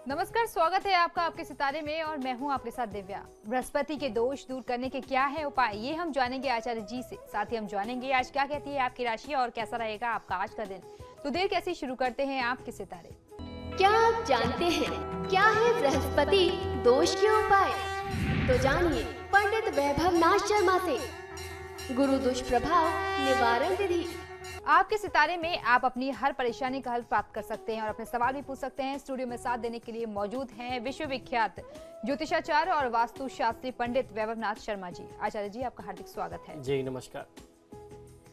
नमस्कार, स्वागत है आपका आपके सितारे में और मैं हूं आपके साथ दिव्या। बृहस्पति के दोष दूर करने के क्या है उपाय, ये हम जानेंगे आचार्य जी से। साथ ही हम जानेंगे आज क्या कहती है आपकी राशि और कैसा रहेगा आपका आज का दिन। तो देर कैसी, शुरू करते हैं आपके सितारे। क्या आप जानते हैं क्या है बृहस्पति दोष के उपाय? तो जानिए पंडित वैभव नाथ शर्मा से गुरु दुष्प्रभाव निवारण विधि। आपके सितारे में आप अपनी हर परेशानी का हल प्राप्त कर सकते हैं और अपने सवाल भी पूछ सकते हैं। स्टूडियो में साथ देने के लिए मौजूद हैं विश्वविख्यात ज्योतिषाचार्य और वास्तु शास्त्री पंडित वैभव नाथ शर्मा जी। आचार्य जी, आपका हार्दिक स्वागत है। जी नमस्कार।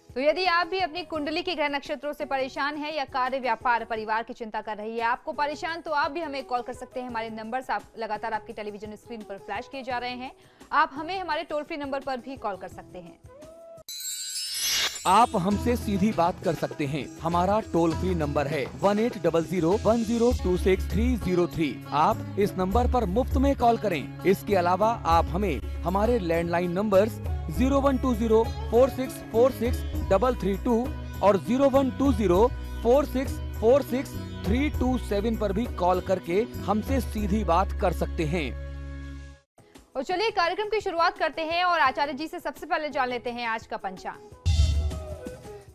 तो यदि आप भी अपनी कुंडली के ग्रह नक्षत्रों से परेशान हैं या कार्य, व्यापार, परिवार की चिंता कर रही है आपको परेशान, तो आप भी हमें कॉल कर सकते हैं। हमारे नंबर्स आप लगातार आपकी टेलीविजन स्क्रीन पर फ्लैश किए जा रहे हैं। आप हमें हमारे टोल फ्री नंबर पर भी कॉल कर सकते हैं। आप हमसे सीधी बात कर सकते हैं। हमारा टोल फ्री नंबर है 180010263003। आप इस नंबर पर मुफ्त में कॉल करें। इसके अलावा आप हमें हमारे लैंडलाइन नंबर्स 012046463332 और 012046463327 पर भी कॉल करके हमसे सीधी बात कर सकते हैं। और चलिए कार्यक्रम की शुरुआत करते हैं और आचार्य जी से सबसे पहले जान लेते हैं आज का पंचांग।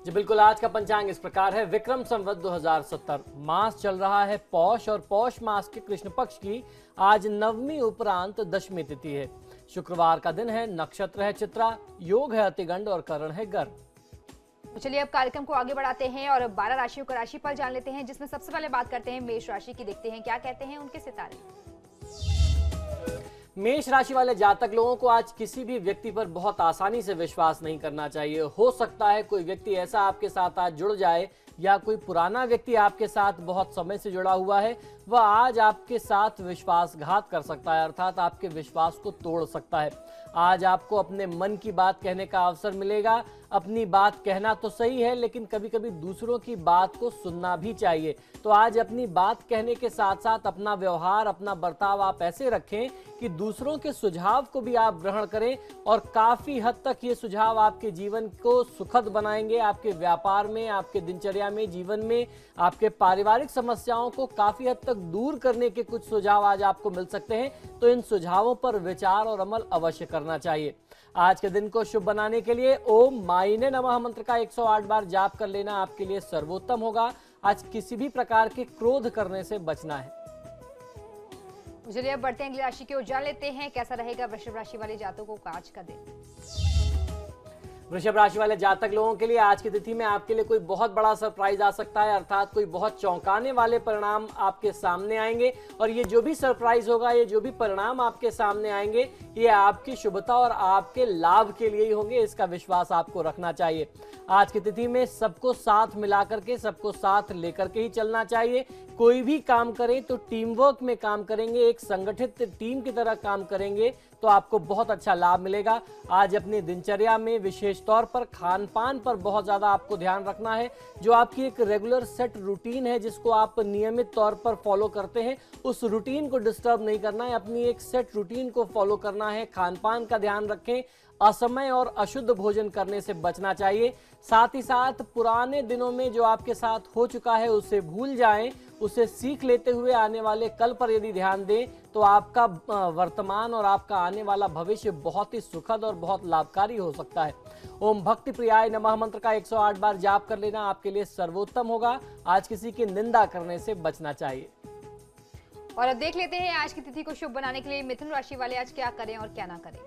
जी बिल्कुल, आज का पंचांग इस प्रकार है। विक्रम संवत 2070, मास चल रहा है पौष और पौष मास के कृष्ण पक्ष की आज नवमी उपरांत दशमी तिथि है। शुक्रवार का दिन है, नक्षत्र है चित्रा, योग है अतिगंड और करण है गर्भ। तो चलिए अब कार्यक्रम को आगे बढ़ाते हैं और 12 राशियों का राशिफल जान लेते हैं, जिसमें सबसे पहले बात करते हैं मेष राशि की। देखते हैं क्या कहते हैं उनके सितारे। मेष राशि वाले जातक लोगों को आज किसी भी व्यक्ति पर बहुत आसानी से विश्वास नहीं करना चाहिए। हो सकता है कोई व्यक्ति ऐसा आपके साथ आज जुड़ जाए या कोई पुराना व्यक्ति आपके साथ बहुत समय से जुड़ा हुआ है, वह आज आपके साथ विश्वासघात कर सकता है, अर्थात आपके विश्वास को तोड़ सकता है। आज आपको अपने मन की बात कहने का अवसर मिलेगा। अपनी बात कहना तो सही है, लेकिन कभी कभी दूसरों की बात को सुनना भी चाहिए। तो आज अपनी बात कहने के साथ साथ अपना व्यवहार, अपना बर्ताव आप ऐसे रखें कि दूसरों के सुझाव को भी आप ग्रहण करें और काफी हद तक ये सुझाव आपके जीवन को सुखद बनाएंगे। आपके व्यापार में, आपके दिनचर्या में, जीवन में, आपके पारिवारिक समस्याओं को काफी हद तक दूर करने के कुछ सुझाव आज आपको मिल सकते हैं। तो इन सुझावों पर विचार और अमल अवश्य करना चाहिए। आज के दिन को शुभ बनाने के लिए ओम माइने नमः मंत्र का 108 बार जाप कर लेना आपके लिए सर्वोत्तम होगा। आज किसी भी प्रकार के क्रोध करने से बचना है। चलिए अब बढ़ते हैं अगली राशि की ओर, जान लेते हैं कैसा रहेगा वृषभ राशि वाले जातकों का आज का दिन। वृषभ राशि वाले जातक लोगों के लिए आज की तिथि में आपके लिए कोई बहुत बड़ा सरप्राइज आ सकता है, अर्थात कोई बहुत चौंकाने वाले परिणाम आपके सामने आएंगे। और ये जो भी सरप्राइज होगा, ये जो भी परिणाम आपके सामने आएंगे, ये आपकी शुभता और आपके लाभ के लिए ही होंगे। इसका विश्वास आपको रखना चाहिए। आज की तिथि में सबको साथ मिलाकर के, सबको साथ लेकर के ही चलना चाहिए। कोई भी काम करें तो टीम वर्क में काम करेंगे, एक संगठित टीम की तरह काम करेंगे तो आपको बहुत अच्छा लाभ मिलेगा। आज अपनी दिनचर्या में विशेष तौर पर खान पान पर बहुत ज्यादा आपको ध्यान रखना है। जो आपकी एक रेगुलर सेट रूटीन है, जिसको आप नियमित तौर पर फॉलो करते हैं, उस रूटीन को डिस्टर्ब नहीं करना है। अपनी एक सेट रूटीन को फॉलो करना है। खान पान का ध्यान रखें। असमय और अशुद्ध भोजन करने से बचना चाहिए। साथ ही साथ पुराने दिनों में जो आपके साथ हो चुका है उसे भूल जाएं। उसे सीख लेते हुए आने वाले कल पर यदि ध्यान दें तो आपका वर्तमान और आपका आने वाला भविष्य बहुत ही सुखद और बहुत लाभकारी हो सकता है। ओम भक्ति प्रियाय नमः मंत्र का 108 बार जाप कर लेना आपके लिए सर्वोत्तम होगा। आज किसी की निंदा करने से बचना चाहिए। और अब देख लेते हैं आज की तिथि को शुभ बनाने के लिए मिथुन राशि वाले आज क्या करें और क्या ना करें।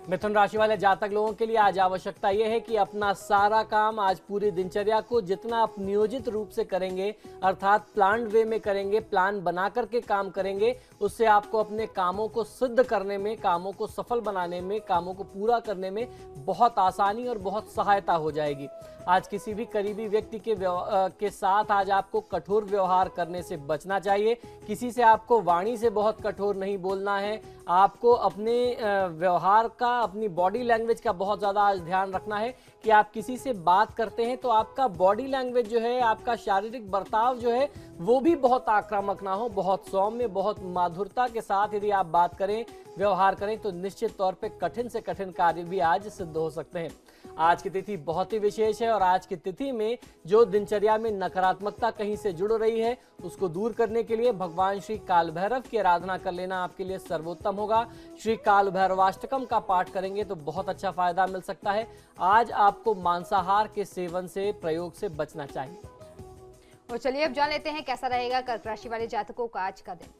मिथुन राशि वाले जातक लोगों के लिए आज आवश्यकता यह है कि अपना सारा काम आज पूरी दिनचर्या को जितना आप नियोजित रूप से करेंगे, अर्थात प्लान वे में करेंगे, प्लान बना करके काम करेंगे, उससे आपको अपने कामों को सिद्ध करने में, कामों को सफल बनाने में, कामों को पूरा करने में बहुत आसानी और बहुत सहायता हो जाएगी। आज किसी भी करीबी व्यक्ति के साथ आज आपको कठोर व्यवहार करने से बचना चाहिए। किसी से आपको वाणी से बहुत कठोर नहीं बोलना है। आपको अपने व्यवहार का, अपनी बॉडी लैंग्वेज का बहुत ज़्यादा आज ध्यान रखना है कि आप किसी से बात करते हैं तो आपका बॉडी लैंग्वेज जो है, आपका शारीरिक बर्ताव जो है, वो भी बहुत आक्रामक ना हो। बहुत सौम्य, बहुत माधुरता के साथ यदि आप बात करें, व्यवहार करें तो निश्चित तौर पे कठिन से कठिन कार्य भी आज सिद्ध हो सकते हैं। आज की तिथि बहुत ही विशेष है और आज की तिथि में जो दिनचर्या में नकारात्मकता कहीं से जुड़ रही है उसको दूर करने के लिए भगवान श्री काल भैरव की आराधना कर लेना आपके लिए सर्वोत्तम होगा। श्री काल भैरवाष्टकम का पाठ करेंगे तो बहुत अच्छा फायदा मिल सकता है। आज आपको मांसाहार के सेवन से प्रयोग से बचना चाहिए। और चलिए अब जान लेते हैं कैसा रहेगा कर्क राशि वाले जातकों का आज का दिन।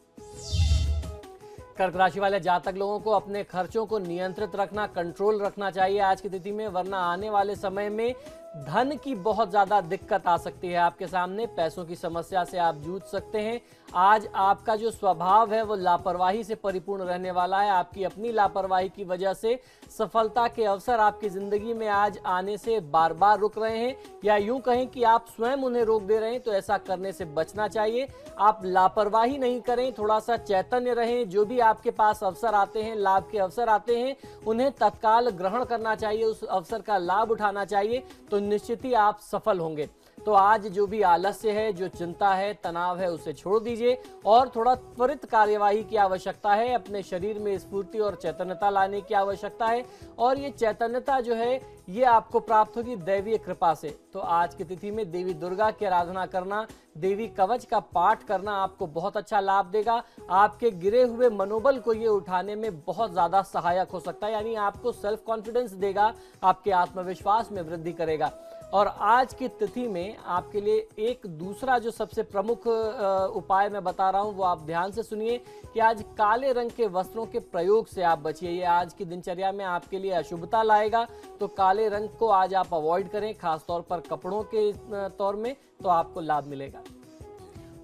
कर्क राशि वाले जातक लोगों को अपने खर्चों को नियंत्रित रखना, कंट्रोल रखना चाहिए आज की तिथि में, वरना आने वाले समय में धन की बहुत ज्यादा दिक्कत आ सकती है आपके सामने। पैसों की समस्या से आप जूझ सकते हैं। आज आपका जो स्वभाव है वो लापरवाही से परिपूर्ण रहने वाला है। आपकी अपनी लापरवाही की वजह से सफलता के अवसर आपकी जिंदगी में आज आने से बार बार रुक रहे हैं, या यूं कहें कि आप स्वयं उन्हें रोक दे रहे हैं, तो ऐसा करने से बचना चाहिए। आप लापरवाही नहीं करें, थोड़ा सा चैतन्य रहें। जो भी आपके पास अवसर आते हैं, लाभ के अवसर आते हैं, उन्हें तत्काल ग्रहण करना चाहिए, उस अवसर का लाभ उठाना चाहिए, तो निश्चित ही आप सफल होंगे। तो आज जो भी आलस्य है, जो चिंता है, तनाव है, उसे छोड़ दीजिए और थोड़ा त्वरित कार्यवाही की आवश्यकता है। अपने शरीर में स्फूर्ति और चैतन्यता लाने की आवश्यकता है और ये चैतन्यता जो है ये आपको प्राप्त होगी दैवीय कृपा से। तो आज की तिथि में देवी दुर्गा की आराधना करना, देवी कवच का पाठ करना आपको बहुत अच्छा लाभ देगा। आपके गिरे हुए मनोबल को ये उठाने में बहुत ज्यादा सहायक हो सकता है, यानी आपको सेल्फ कॉन्फिडेंस देगा, आपके आत्मविश्वास में वृद्धि करेगा। और आज की तिथि में आपके लिए एक दूसरा जो सबसे प्रमुख उपाय मैं बता रहा हूं वो आप ध्यान से सुनिए कि आज काले रंग के वस्त्रों के प्रयोग से आप बचिए। ये आज की दिनचर्या में आपके लिए अशुभता लाएगा, तो काले रंग को आज आप अवॉइड करें, खासतौर पर कपड़ों के तौर में, तो आपको लाभ मिलेगा।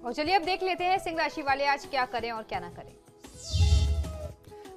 और चलिए अब देख लेते हैं सिंह राशि वाले आज क्या करें और क्या ना करें।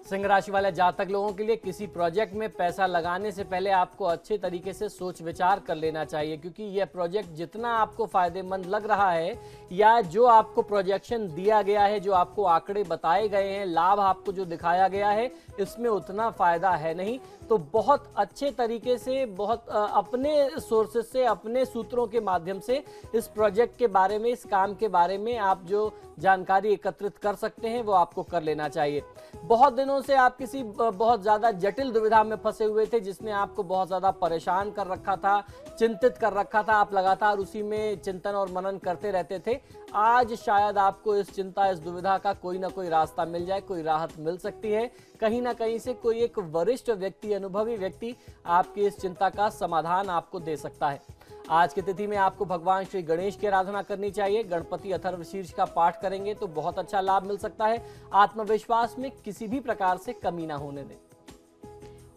सिंह राशि वाले जातक लोगों के लिए किसी प्रोजेक्ट में पैसा लगाने से पहले आपको अच्छे तरीके से सोच विचार कर लेना चाहिए, क्योंकि यह प्रोजेक्ट जितना आपको फायदेमंद लग रहा है या जो आपको प्रोजेक्शन दिया गया है, जो आपको आंकड़े बताए गए हैं, लाभ आपको जो दिखाया गया है, इसमें उतना फायदा है नहीं। तो बहुत अच्छे तरीके से, बहुत अपने सोर्सेज से, अपने सूत्रों के माध्यम से इस प्रोजेक्ट के बारे में, इस काम के बारे में आप जो जानकारी एकत्रित कर सकते हैं वो आपको कर लेना चाहिए। बहुत दिनों से आप किसी बहुत ज्यादा जटिल दुविधा में फंसे हुए थे जिसने आपको बहुत ज्यादा परेशान कर रखा था, चिंतित कर रखा था, आप लगातार उसी में चिंतन और मनन करते रहते थे। आज शायद आपको इस चिंता, इस दुविधा का कोई ना कोई रास्ता मिल जाए, कोई राहत मिल सकती है। कहीं ना कहीं से कोई एक वरिष्ठ व्यक्ति, अनुभवी व्यक्ति आपकी इस चिंता का समाधान आपको दे सकता है। आज की तिथि में आपको भगवान श्री गणेश की आराधना करनी चाहिए। गणपति अथर्वशीर्ष का पाठ करेंगे तो बहुत अच्छा लाभ मिल सकता है। आत्मविश्वास में किसी भी प्रकार से कमी ना होने दें।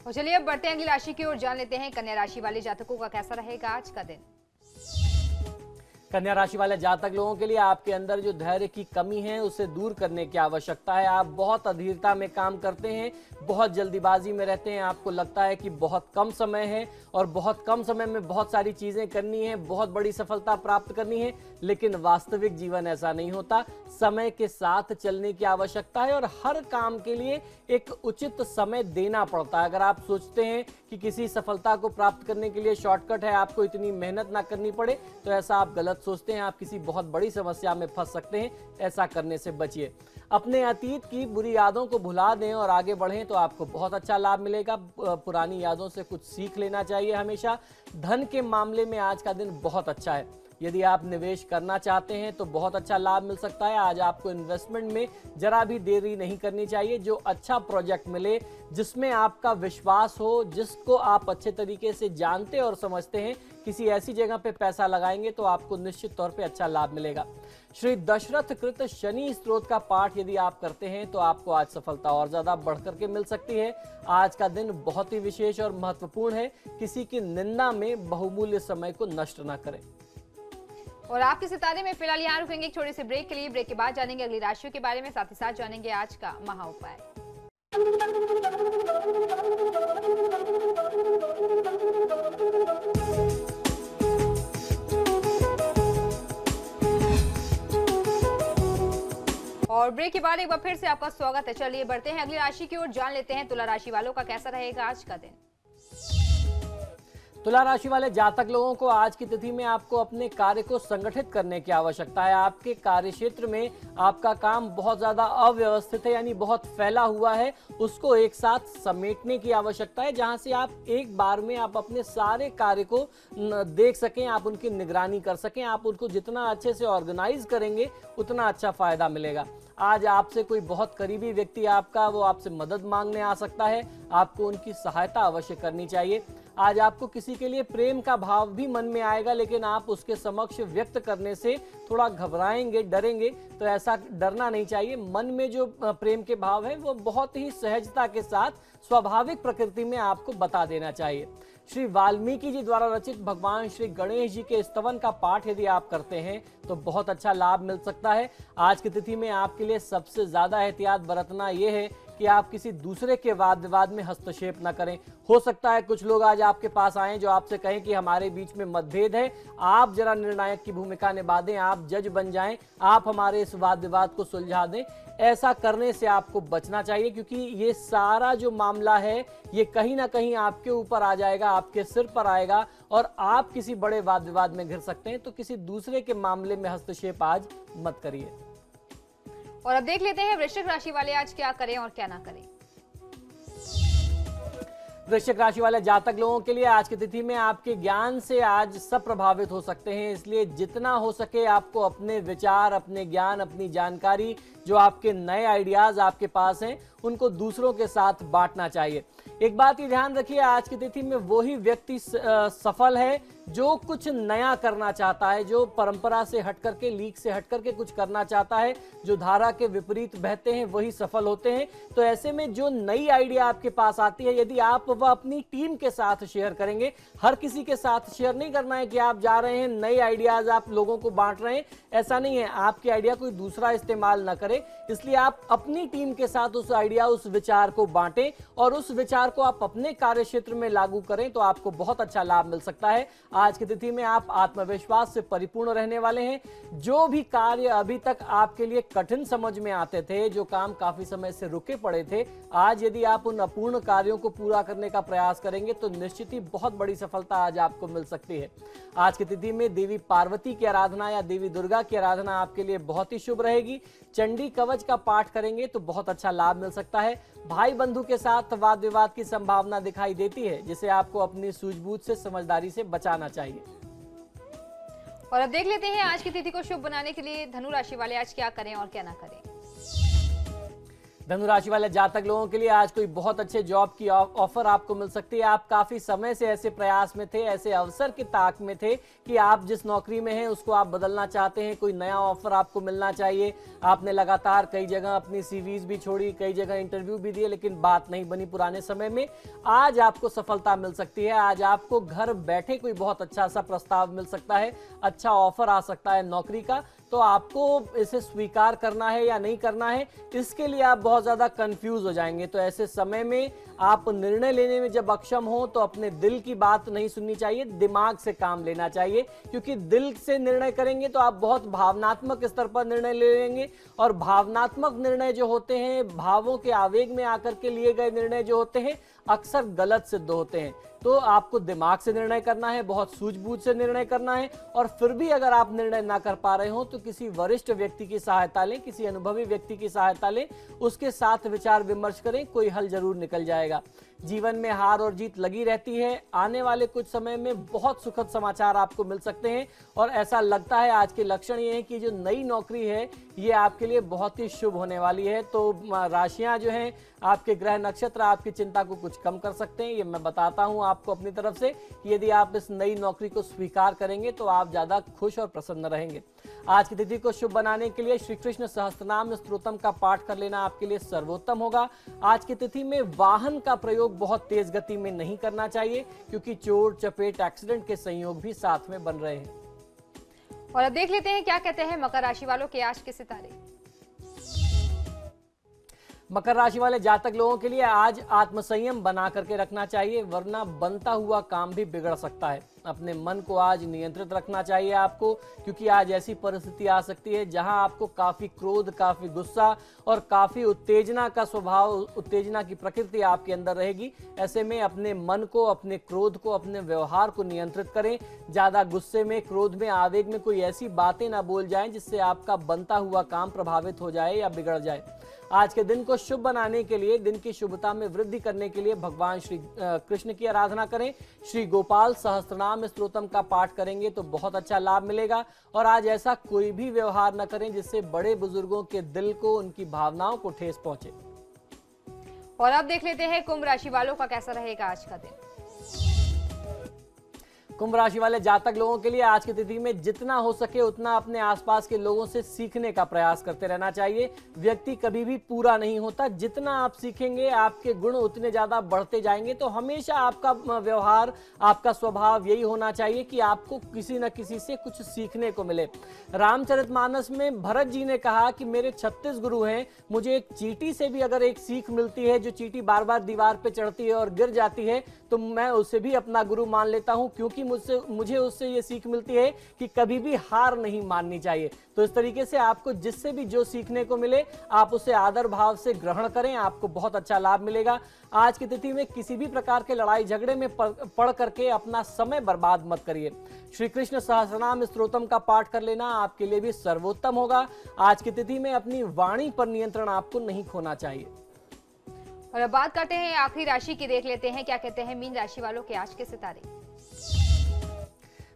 और चलिए अब बढ़ते हैं अगली राशि की ओर, जान लेते हैं कन्या राशि वाले जातकों का कैसा रहेगा आज का दिन। कन्या राशि वाले जातक लोगों के लिए आपके अंदर जो धैर्य की कमी है उसे दूर करने की आवश्यकता है। आप बहुत अधीरता में काम करते हैं, बहुत जल्दीबाजी में रहते हैं। आपको लगता है कि बहुत कम समय है और बहुत कम समय में बहुत सारी चीजें करनी है, बहुत बड़ी सफलता प्राप्त करनी है, लेकिन वास्तविक जीवन ऐसा नहीं होता। समय के साथ चलने की आवश्यकता है और हर काम के लिए एक उचित समय देना पड़ता है। अगर आप सोचते हैं कि किसी सफलता को प्राप्त करने के लिए शॉर्टकट है, आपको इतनी मेहनत ना करनी पड़े, तो ऐसा आप गलत सोचते हैं। आप किसी बहुत बड़ी समस्या में फंस सकते हैं। ऐसा करने से बचिए। अपने अतीत की बुरी यादों को भुला दें और आगे बढ़ें तो आपको बहुत अच्छा लाभ मिलेगा। पुरानी यादों से कुछ सीख लेना चाहिए हमेशा। धन के मामले में आज का दिन बहुत अच्छा है। यदि आप निवेश करना चाहते हैं तो बहुत अच्छा लाभ मिल सकता है। आज आपको इन्वेस्टमेंट में जरा भी देरी नहीं करनी चाहिए। जो अच्छा प्रोजेक्ट मिले, जिसमें आपका विश्वास हो, जिसको आप अच्छे तरीके से जानते और समझते हैं, किसी ऐसी जगह पे पैसा लगाएंगे तो आपको निश्चित तौर पे अच्छा लाभ मिलेगा। श्री दशरथ कृत शनि स्तोत्र का पाठ यदि आप करते हैं तो आपको आज सफलता और ज्यादा बढ़कर के मिल सकती है। आज का दिन बहुत ही विशेष और महत्वपूर्ण है। किसी की निंदा में बहुमूल्य समय को नष्ट न करें। और आपके सितारे में फिलहाल यहाँ रुकेंगे एक छोटे से ब्रेक के लिए। ब्रेक के बाद जानेंगे अगली राशियों के बारे में, साथ ही साथ जानेंगे आज का महा उपाय। और ब्रेक के बाद एक बार फिर से आपका स्वागत है। चलिए बढ़ते हैं अगली राशि की ओर, जान लेते हैं तुला राशि वालों का कैसा रहेगा आज का दिन। तुला राशि वाले जातक लोगों को आज की तिथि में आपको अपने कार्य को संगठित करने की आवश्यकता है। आपके कार्य क्षेत्र में आपका काम बहुत ज्यादा अव्यवस्थित है, यानी बहुत फैला हुआ है, उसको एक साथ समेटने की आवश्यकता है, जहां से आप एक बार में आप अपने सारे कार्य को देख सकें, आप उनकी निगरानी कर सकें। आप उनको जितना अच्छे से ऑर्गेनाइज करेंगे उतना अच्छा फायदा मिलेगा। आज आपसे कोई बहुत करीबी व्यक्ति आपका वो आपसे मदद मांगने आ सकता है, आपको उनकी सहायता अवश्य करनी चाहिए। आज आपको किसी के लिए प्रेम का भाव भी मन में आएगा, लेकिन आप उसके समक्ष व्यक्त करने से थोड़ा घबराएंगे, डरेंगे, तो ऐसा डरना नहीं चाहिए। मन में जो प्रेम के भाव है वो बहुत ही सहजता के साथ स्वाभाविक प्रकृति में आपको बता देना चाहिए। श्री वाल्मीकि जी द्वारा रचित भगवान श्री गणेश जी के स्तवन का पाठ यदि आप करते हैं तो बहुत अच्छा लाभ मिल सकता है। आज की तिथि में आपके लिए सबसे ज्यादा एहतियात बरतना यह है कि आप किसी दूसरे के वाद विवाद में हस्तक्षेप न करें। हो सकता है कुछ लोग आज आपके पास आए जो आपसे कहें कि हमारे बीच में मतभेद है, आप जरा निर्णायक की भूमिका निभा दें, आप जज बन जाएं, आप हमारे इस वाद विवाद को सुलझा दें। ऐसा करने से आपको बचना चाहिए, क्योंकि ये सारा जो मामला है ये कहीं ना कहीं आपके ऊपर आ जाएगा, आपके सिर पर आएगा और आप किसी बड़े वाद विवाद में घिर सकते हैं। तो किसी दूसरे के मामले में हस्तक्षेप आज मत करिए। और अब देख लेते हैं वृश्चिक राशि वाले आज क्या करें और क्या ना करें। वृश्चिक राशि वाले जातक लोगों के लिए आज की तिथि में आपके ज्ञान से आज सब प्रभावित हो सकते हैं, इसलिए जितना हो सके आपको अपने विचार, अपने ज्ञान, अपनी जानकारी, जो आपके नए आइडियाज आपके पास हैं, उनको दूसरों के साथ बांटना चाहिए। एक बात ही ध्यान रखिए, आज की तिथि में वही व्यक्ति सफल है जो कुछ नया करना चाहता है, जो परंपरा से हट करके, लीक से हट करके कुछ करना चाहता है, जो धारा के विपरीत बहते हैं वही सफल होते हैं। तो ऐसे में जो नई आइडिया आपके पास आती है, यदि आप वह अपनी टीम के साथ शेयर करेंगे, हर किसी के साथ शेयर नहीं करना है कि आप जा रहे हैं नए आइडियाज आप लोगों को बांट रहे हैं, ऐसा नहीं है। आपकी आइडिया कोई दूसरा इस्तेमाल ना करे, इसलिए आप अपनी टीम के साथ उस आइडिया, उस विचार को बांटें और उस विचार को आप अपने कार्य क्षेत्र में लागू करें, तो आपको बहुत अच्छा लाभ मिल सकता है। आज की तिथि में आप आत्मविश्वास से परिपूर्ण रहने वाले हैं। जो भी कार्य अभी तक आपके लिए कठिन समझ में आते थे, जो काम काफी समय से रुके पड़े थे, आज यदि आप उन अपूर्ण कार्यों को पूरा करने का प्रयास करेंगे तो निश्चित ही बहुत बड़ी सफलता आज आपको मिल सकती है। आज की तिथि में देवी पार्वती की आराधना या देवी दुर्गा की आराधना आपके लिए बहुत ही शुभ रहेगी। चंडी कवच का पाठ करेंगे तो बहुत अच्छा लाभ मिल सकता है। भाई बंधु के साथ वाद विवाद की संभावना दिखाई देती है, जिसे आपको अपनी सूझबूझ से, समझदारी से बचाना चाहिए। और अब देख लेते हैं आज की तिथि को शुभ बनाने के लिए धनु राशि वाले आज क्या करें और क्या ना करें। धनु राशि वाले जातक लोगों के लिए आज कोई बहुत अच्छे जॉब की ऑफर आपको मिल सकती है। आप काफी समय से ऐसे प्रयास में थे, ऐसे अवसर की ताक में थे कि आप जिस नौकरी में हैं उसको आप बदलना चाहते हैं, कोई नया ऑफर आपको मिलना चाहिए। आपने लगातार कई जगह अपनी सीवीज भी छोड़ी, कई जगह इंटरव्यू भी दिए, लेकिन बात नहीं बनी पुराने समय में। आज आपको सफलता मिल सकती है। आज आपको घर बैठे कोई बहुत अच्छा सा प्रस्ताव मिल सकता है, अच्छा ऑफर आ सकता है नौकरी का। तो आपको इसे स्वीकार करना है या नहीं करना है, इसके लिए आप बहुत ज्यादा कंफ्यूज हो जाएंगे। तो ऐसे समय में आप निर्णय लेने में जब अक्षम हो तो अपने दिल की बात नहीं सुननी चाहिए, दिमाग से काम लेना चाहिए, क्योंकि दिल से निर्णय करेंगे तो आप बहुत भावनात्मक स्तर पर निर्णय ले लेंगे और भावनात्मक निर्णय जो होते हैं, भावों के आवेग में आकर के लिए गए निर्णय जो होते हैं, अक्सर गलत सिद्ध होते हैं। तो आपको दिमाग से निर्णय करना है, बहुत सूझबूझ से निर्णय करना है। और फिर भी अगर आप निर्णय ना कर पा रहे हो तो किसी वरिष्ठ व्यक्ति की सहायता लें, किसी अनुभवी व्यक्ति की सहायता लें, उसके साथ विचार विमर्श करें, कोई हल जरूर निकल जाएगा। जीवन में हार और जीत लगी रहती है। आने वाले कुछ समय में बहुत सुखद समाचार आपको मिल सकते हैं और ऐसा लगता है आज के लक्षण ये हैं कि जो नई नौकरी है ये आपके लिए बहुत ही शुभ होने वाली है। तो राशियां जो हैं, आपके ग्रह नक्षत्र आपकी चिंता को कुछ कम कर सकते हैं। ये मैं बताता हूं आपको अपनी तरफ से कि यदि आप इस नई नौकरी को स्वीकार करेंगे तो आप ज्यादा खुश और प्रसन्न रहेंगे। आज की तिथि को शुभ बनाने के लिए श्री कृष्ण सहस्त्रनाम स्तोत्रम का पाठ कर लेना आपके लिए सर्वोत्तम होगा। आज की तिथि में वाहन का प्रयोग बहुत तेज गति में नहीं करना चाहिए, क्योंकि चोट चपेट एक्सीडेंट के संयोग भी साथ में बन रहे हैं। और अब देख लेते हैं क्या कहते हैं मकर राशि वालों के आज के सितारे। मकर राशि वाले जातक लोगों के लिए आज आत्मसंयम बना करके रखना चाहिए, वरना बनता हुआ काम भी बिगड़ सकता है। अपने मन को आज नियंत्रित रखना चाहिए आपको, क्योंकि आज ऐसी परिस्थिति आ सकती है जहां आपको काफी क्रोध, काफी गुस्सा और काफी उत्तेजना का स्वभाव, उत्तेजना की प्रकृति आपके अंदर रहेगी। ऐसे में अपने मन को, अपने क्रोध को, अपने व्यवहार को नियंत्रित करें। ज्यादा गुस्से में, क्रोध में, आवेग में कोई ऐसी बातें ना बोल जाएं जिससे आपका बनता हुआ काम प्रभावित हो जाए या बिगड़ जाए। आज के दिन को शुभ बनाने के लिए, दिन की शुभता में वृद्धि करने के लिए भगवान श्री कृष्ण की आराधना करें। श्री गोपाल सहस्त्रनाम स्तोत्रम का पाठ करेंगे तो बहुत अच्छा लाभ मिलेगा। और आज ऐसा कोई भी व्यवहार न करें जिससे बड़े बुजुर्गों के दिल को, उनकी भावनाओं को ठेस पहुंचे। और अब देख लेते हैं कुंभ राशि वालों का कैसा रहेगा आज का दिन। कुंभ राशि वाले जातक लोगों के लिए आज की तिथि में जितना हो सके उतना अपने आसपास के लोगों से सीखने का प्रयास करते रहना चाहिए। व्यक्ति कभी भी पूरा नहीं होता, जितना आप सीखेंगे आपके गुण उतने ज्यादा बढ़ते जाएंगे। तो हमेशा आपका व्यवहार, आपका स्वभाव यही होना चाहिए कि आपको किसी न किसी से कुछ सीखने को मिले। रामचरितमानस में भरत जी ने कहा कि मेरे 36 गुरु हैं, मुझे एक चींटी से भी अगर एक सीख मिलती है, जो चींटी बार बार दीवार पे चढ़ती है और गिर जाती है, तो मैं उसे भी अपना गुरु मान लेता हूं, क्योंकि मुझे उससे ये सीख मिलती है कि कभी भी हार नहीं माननी चाहिए। तो इस तरीके से आपको जिससे भी जो सीखने को मिले आप उसे आदर भाव से ग्रहण करें, आपको बहुत अच्छा लाभ मिलेगा। आज की तिथि में किसी भी प्रकार के लड़ाई झगड़े में पड़ करके अपना समय बर्बाद मत करिए। श्री कृष्ण सहस्त्रनाम स्तोत्रम का पाठ कर लेना आपके लिए भी सर्वोत्तम होगा। आज की तिथि में अपनी वाणी पर नियंत्रण आपको नहीं खोना चाहिए। और अब बात करते हैं आखिरी राशि की, देख लेते हैं क्या कहते हैं मीन राशि वालों के आज के सितारे।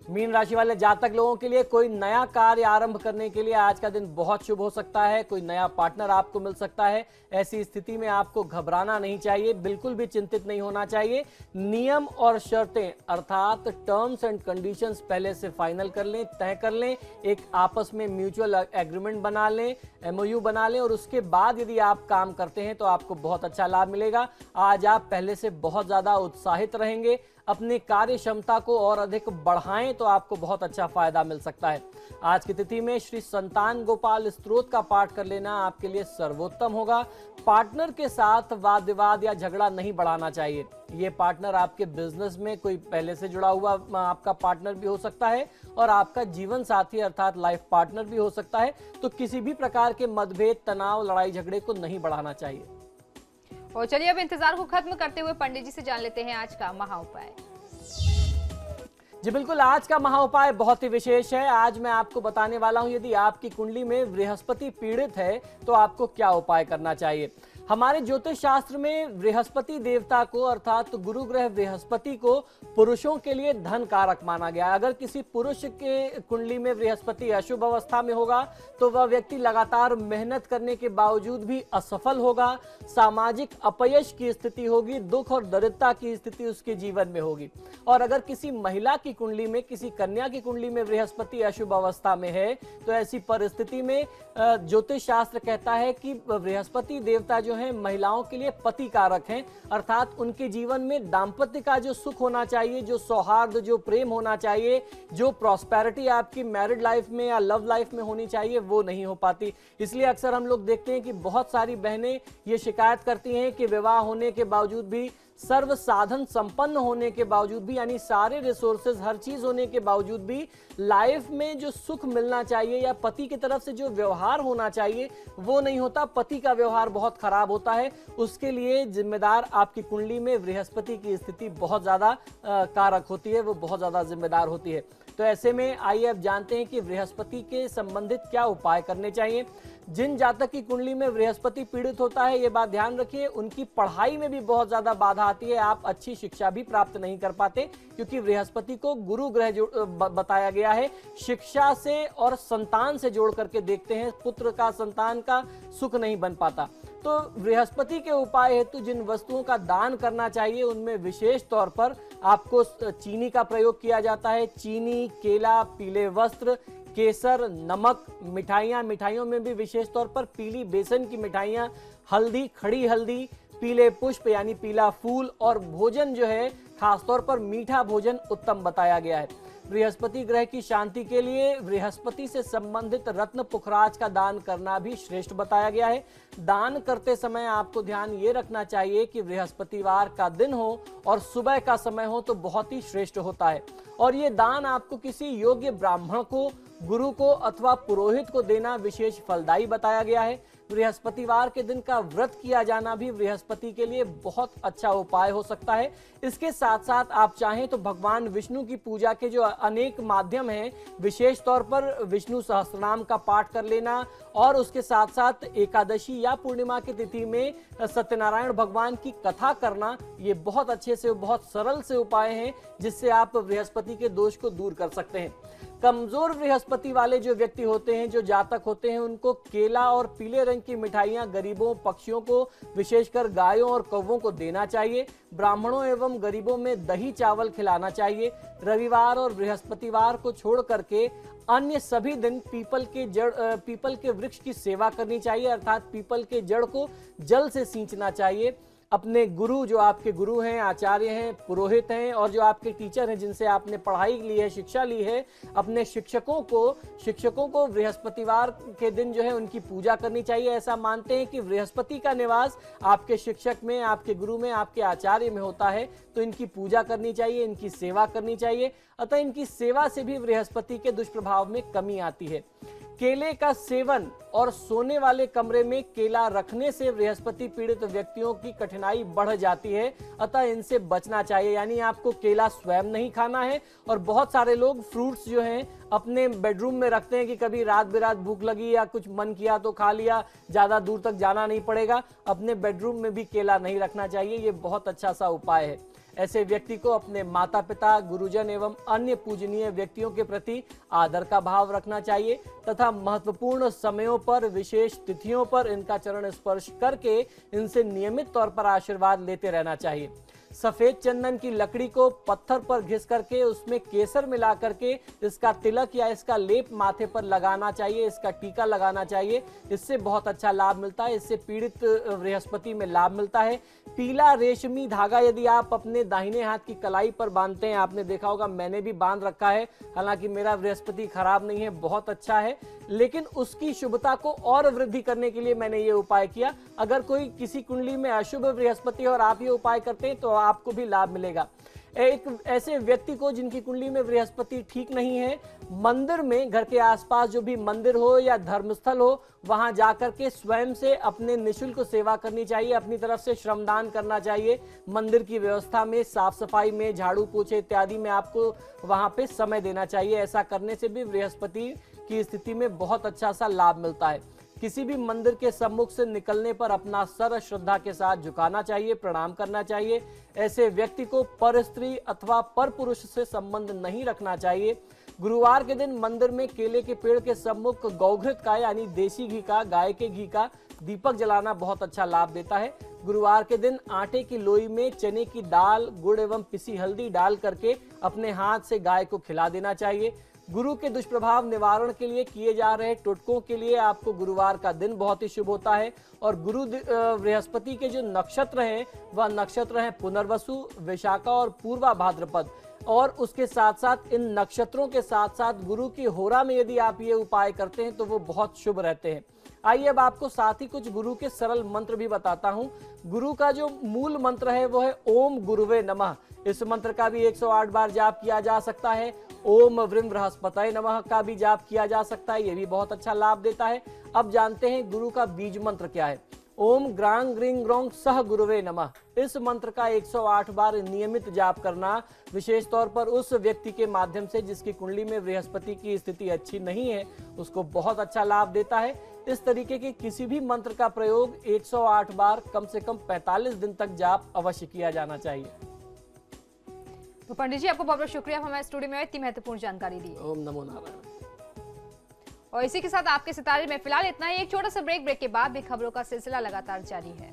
मीन राशि वाले जातक लोगों के लिए कोई नया कार्य आरंभ करने के लिए आज का दिन बहुत शुभ हो सकता है। कोई नया पार्टनर आपको मिल सकता है। ऐसी स्थिति में आपको घबराना नहीं चाहिए, बिल्कुल भी चिंतित नहीं होना चाहिए। नियम और शर्तें अर्थात टर्म्स एंड कंडीशंस पहले से फाइनल कर लें, तय कर लें, एक आपस में म्यूचुअल एग्रीमेंट बना लें, MOU बना लें, और उसके बाद यदि आप काम करते हैं तो आपको बहुत अच्छा लाभ मिलेगा। आज आप पहले से बहुत ज्यादा उत्साहित रहेंगे। अपनी कार्य क्षमता को और अधिक बढ़ाएं तो आपको बहुत अच्छा फायदा मिल सकता है। आज की तिथि में श्री संतान गोपाल स्तोत्र का पाठ कर लेना आपके लिए सर्वोत्तम होगा। पार्टनर के साथ वाद विवाद या झगड़ा नहीं बढ़ाना चाहिए। ये पार्टनर आपके बिजनेस में कोई पहले से जुड़ा हुआ आपका पार्टनर भी हो सकता है और आपका जीवन साथी अर्थात लाइफ पार्टनर भी हो सकता है। तो किसी भी प्रकार के मतभेद, तनाव, लड़ाई झगड़े को नहीं बढ़ाना चाहिए। और चलिए अब इंतजार को खत्म करते हुए पंडित जी से जान लेते हैं आज का महा उपाय। जी बिल्कुल, आज का महा उपाय बहुत ही विशेष है। आज मैं आपको बताने वाला हूं यदि आपकी कुंडली में बृहस्पति पीड़ित है तो आपको क्या उपाय करना चाहिए। हमारे ज्योतिष शास्त्र में बृहस्पति देवता को अर्थात गुरु ग्रह बृहस्पति को पुरुषों के लिए धन कारक माना गया। अगर किसी पुरुष के कुंडली में बृहस्पति अशुभ अवस्था में होगा तो वह व्यक्ति लगातार मेहनत करने के बावजूद भी असफल होगा, सामाजिक अपयश की स्थिति होगी, दुख और दरिद्रता की स्थिति उसके जीवन में होगी। और अगर किसी महिला की कुंडली में, किसी कन्या की कुंडली में बृहस्पति अशुभ अवस्था में है तो ऐसी परिस्थिति में ज्योतिष शास्त्र कहता है कि बृहस्पति देवता जो है महिलाओं के लिए पति कारक हैं, अर्थात उनके जीवन में दाम्पत्य का जो सुख होना चाहिए, जो सौहार्द, जो प्रेम होना चाहिए, जो प्रॉस्पेरिटी आपकी मैरिड लाइफ में या लव लाइफ में होनी चाहिए वो नहीं हो पाती। इसलिए अक्सर हम लोग देखते हैं कि बहुत सारी बहनें ये शिकायत करती हैं कि विवाह होने के बावजूद भी, सर्व साधन संपन्न होने के बावजूद भी, यानी सारे रिसोर्सेज, हर चीज होने के बावजूद भी लाइफ में जो सुख मिलना चाहिए या पति की तरफ से जो व्यवहार होना चाहिए वो नहीं होता। पति का व्यवहार बहुत खराब होता है। उसके लिए जिम्मेदार आपकी कुंडली में बृहस्पति की स्थिति बहुत ज्यादा कारक होती है, वो बहुत ज्यादा जिम्मेदार होती है। तो ऐसे में आइए अब जानते हैं कि बृहस्पति के संबंधित क्या उपाय करने चाहिए। जिन जातक की कुंडली में बृहस्पति पीड़ित होता है, ये बात ध्यान रखिए, उनकी पढ़ाई में भी बहुत ज्यादा बाधा आती है। आप अच्छी शिक्षा भी प्राप्त नहीं कर पाते क्योंकि बृहस्पति को गुरु ग्रह बताया गया है। शिक्षा से और संतान से जोड़ करके देखते हैं, पुत्र का, संतान का सुख नहीं बन पाता। तो बृहस्पति के उपाय हेतु जिन वस्तुओं का दान करना चाहिए उनमें विशेष तौर पर आपको चीनी का प्रयोग किया जाता है। चीनी, केला, पीले वस्त्र, केसर, नमक, मिठाइयों में भी विशेष तौर पर पीली बेसन की मिठाइयाँ, हल्दी, खड़ी हल्दी, पीले पुष्प यानी पीला फूल और भोजन जो है खासतौर पर मीठा भोजन उत्तम बताया गया है। बृहस्पति ग्रह की शांति के लिए बृहस्पति से संबंधित रत्न पुखराज का दान करना भी श्रेष्ठ बताया गया है। दान करते समय आपको ध्यान ये रखना चाहिए कि बृहस्पतिवार का दिन हो और सुबह का समय हो तो बहुत ही श्रेष्ठ होता है। और ये दान आपको किसी योग्य ब्राह्मण को, गुरु को अथवा पुरोहित को देना विशेष फलदायी बताया गया है। बृहस्पतिवार के दिन का व्रत किया जाना भी बृहस्पति के लिए बहुत अच्छा उपाय हो सकता है। इसके साथ साथ आप चाहें तो भगवान विष्णु की पूजा के जो अनेक माध्यम हैं, विशेष तौर पर विष्णु सहस्त्रनाम का पाठ कर लेना और उसके साथ साथ एकादशी या पूर्णिमा की तिथि में सत्यनारायण भगवान की कथा करना, ये बहुत अच्छे से, बहुत सरल से उपाय हैं जिससे आप बृहस्पति के दोष को दूर कर सकते हैं। कमजोर बृहस्पति वाले जो व्यक्ति होते हैं, जो जातक होते हैं, उनको केला और पीले रंग की मिठाइयां गरीबों, पक्षियों को, विशेषकर गायों और कौवों को देना चाहिए। ब्राह्मणों एवं गरीबों में दही चावल खिलाना चाहिए। रविवार और बृहस्पतिवार को छोड़ करके अन्य सभी दिन पीपल के वृक्ष की सेवा करनी चाहिए, अर्थात पीपल के जड़ को जल से सींचना चाहिए। अपने गुरु, जो आपके गुरु हैं, आचार्य हैं, पुरोहित हैं और जो आपके टीचर हैं जिनसे आपने पढ़ाई ली है, शिक्षा ली है, अपने शिक्षकों को बृहस्पतिवार के दिन जो है उनकी पूजा करनी चाहिए। ऐसा मानते हैं कि बृहस्पति का निवास आपके शिक्षक में, आपके गुरु में, आपके आचार्य में होता है, तो इनकी पूजा करनी चाहिए, इनकी सेवा करनी चाहिए। अतः इनकी सेवा से भी बृहस्पति के दुष्प्रभाव में कमी आती है। केले का सेवन और सोने वाले कमरे में केला रखने से बृहस्पति पीड़ित व्यक्तियों की कठिनाई बढ़ जाती है, अतः इनसे बचना चाहिए। यानी आपको केला स्वयं नहीं खाना है। और बहुत सारे लोग फ्रूट्स जो हैं अपने बेडरूम में रखते हैं कि कभी रात बेरात भूख लगी या कुछ मन किया तो खा लिया, ज्यादा दूर तक जाना नहीं पड़ेगा। अपने बेडरूम में भी केला नहीं रखना चाहिए, ये बहुत अच्छा सा उपाय है। ऐसे व्यक्ति को अपने माता पिता, गुरुजन एवं अन्य पूजनीय व्यक्तियों के प्रति आदर का भाव रखना चाहिए तथा महत्वपूर्ण समयों पर, विशेष तिथियों पर इनका चरण स्पर्श करके इनसे नियमित तौर पर आशीर्वाद लेते रहना चाहिए। सफेद चंदन की लकड़ी को पत्थर पर घिस करके उसमें केसर मिला करके इसका तिलक या इसका लेप माथे पर लगाना चाहिए, इसका टीका लगाना चाहिए। इससे बहुत अच्छा लाभ मिलता है, इससे पीड़ित बृहस्पति में लाभ मिलता है। पीला रेशमी धागा यदि आप अपने दाहिने हाथ की कलाई पर बांधते हैं, आपने देखा होगा, मैंने भी बांध रखा है, हालांकि मेरा बृहस्पति खराब नहीं है, बहुत अच्छा है, लेकिन उसकी शुभता को और वृद्धि करने के लिए मैंने ये उपाय किया। अगर कोई किसी कुंडली में अशुभ बृहस्पति और आप ये उपाय करते हैं तो आपको भी लाभ मिलेगा। एक ऐसे व्यक्ति को जिनकी कुंडली में बृहस्पति ठीक नहीं है, मंदिर में, घर के आसपास जो भी मंदिर हो या धर्मस्थल हो, वहां जाकर के स्वयं से अपने निःशुल्क सेवा करनी चाहिए, अपनी तरफ से श्रमदान करना चाहिए। मंदिर की व्यवस्था में, साफ सफाई में, झाड़ू पोछे इत्यादि में आपको वहां पे समय देना चाहिए। ऐसा करने से भी बृहस्पति की स्थिति में बहुत अच्छा सा लाभ मिलता है। किसी भी मंदिर के सम्मुख से निकलने पर अपना सर श्रद्धा के साथ झुकाना चाहिए, प्रणाम करना चाहिए। ऐसे व्यक्ति को पर स्त्री अथवा पर पुरुष से संबंध नहीं रखना चाहिए। गुरुवार के दिन मंदिर में केले के पेड़ के सम्मुख गौघृत का यानी देसी घी का, गाय के घी का दीपक जलाना बहुत अच्छा लाभ देता है। गुरुवार के दिन आटे की लोई में चने की दाल, गुड़ एवं पिसी हल्दी डाल करके अपने हाथ से गाय को खिला देना चाहिए। गुरु के दुष्प्रभाव निवारण के लिए किए जा रहे टोटकों के लिए आपको गुरुवार का दिन बहुत ही शुभ होता है। और गुरु बृहस्पति के जो नक्षत्र हैं वह नक्षत्र हैं पुनर्वसु, विशाखा और पूर्वा भाद्रपद। और उसके साथ साथ इन नक्षत्रों के साथ साथ गुरु की होरा में यदि आप ये उपाय करते हैं तो वो बहुत शुभ रहते हैं। आइए अब आपको साथ ही कुछ गुरु के सरल मंत्र भी बताता हूं। गुरु का जो मूल मंत्र है वो है ओम गुरुवे नमः। इस मंत्र का भी 108 बार जाप किया जा सकता है। ओम व्रीं बृहस्पतये नमः का भी जाप किया जा सकता है, ये भी बहुत अच्छा लाभ देता है। अब जानते हैं गुरु का बीज मंत्र क्या है। ओम ग्रांग ग्रीं ग्रौं सह गुरुवे नमः। इस मंत्र का 108 बार नियमित जाप करना विशेष तौर पर उस व्यक्ति के माध्यम से जिसकी कुंडली में बृहस्पति की स्थिति अच्छी नहीं है, उसको बहुत अच्छा लाभ देता है। इस तरीके के किसी भी मंत्र का प्रयोग 108 बार कम से कम 45 दिन तक जाप अवश्य किया जाना चाहिए। तो पंडित जी, आपको बहुत बहुत शुक्रिया, हमारे स्टूडियो में इतनी महत्वपूर्ण जानकारी दी। ओम नमो नारायण। और इसी के साथ आपके सितारे में फिलहाल इतना ही। एक छोटा सा ब्रेक के बाद भी खबरों का सिलसिला लगातार जारी है।